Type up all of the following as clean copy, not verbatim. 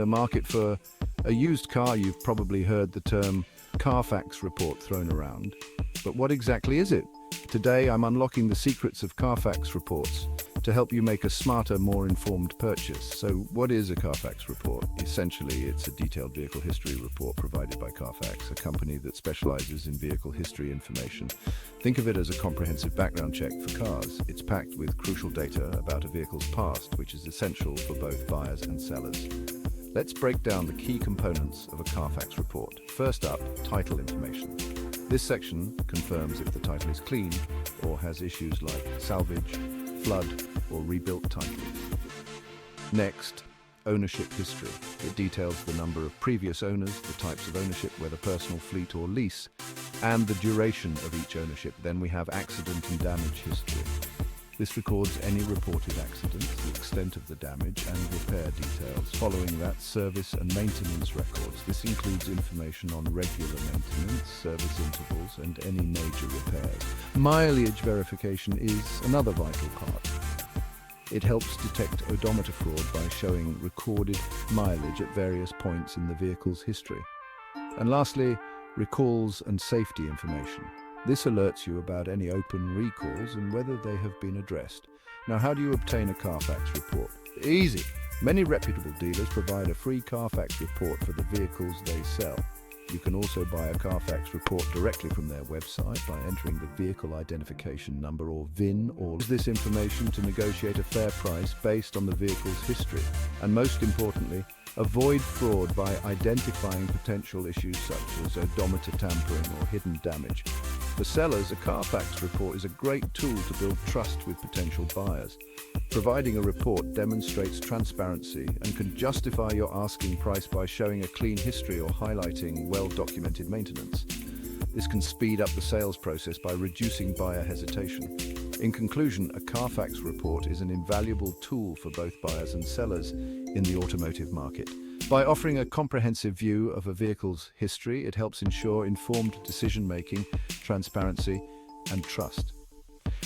The market for a used car, you've probably heard the term CARFAX report thrown around. But what exactly is it? Today, I'm unlocking the secrets of CARFAX reports to help you make a smarter, more informed purchase. So what is a CARFAX report? Essentially, it's a detailed vehicle history report provided by CARFAX, a company that specializes in vehicle history information. Think of it as a comprehensive background check for cars. It's packed with crucial data about a vehicle's past, which is essential for both buyers and sellers. Let's break down the key components of a CARFAX report. First up, title information. This section confirms if the title is clean or has issues like salvage, flood, or rebuilt titles. Next, ownership history. It details the number of previous owners, the types of ownership, whether personal, fleet, or lease, and the duration of each ownership. Then we have accident and damage history. This records any reported accidents, the extent of the damage, and repair details. Following that, service and maintenance records. This includes information on regular maintenance, service intervals, and any major repairs. Mileage verification is another vital part. It helps detect odometer fraud by showing recorded mileage at various points in the vehicle's history. And lastly, recalls and safety information. This alerts you about any open recalls and whether they have been addressed. Now, how do you obtain a CARFAX report? Easy! Many reputable dealers provide a free CARFAX report for the vehicles they sell. You can also buy a CARFAX report directly from their website by entering the vehicle identification number or VIN, or use this information to negotiate a fair price based on the vehicle's history. And most importantly, avoid fraud by identifying potential issues such as odometer tampering or hidden damage. For sellers, a CARFAX report is a great tool to build trust with potential buyers. Providing a report demonstrates transparency and can justify your asking price by showing a clean history or highlighting well-documented maintenance. This can speed up the sales process by reducing buyer hesitation. In conclusion, a CARFAX report is an invaluable tool for both buyers and sellers in the automotive market. By offering a comprehensive view of a vehicle's history, it helps ensure informed decision-making, transparency, and trust.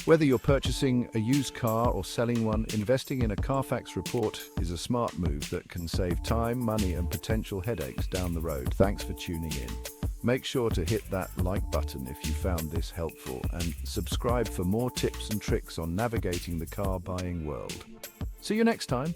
Whether you're purchasing a used car or selling one, investing in a CARFAX report is a smart move that can save time, money, and potential headaches down the road. Thanks for tuning in. Make sure to hit that like button if you found this helpful, and subscribe for more tips and tricks on navigating the car buying world. See you next time.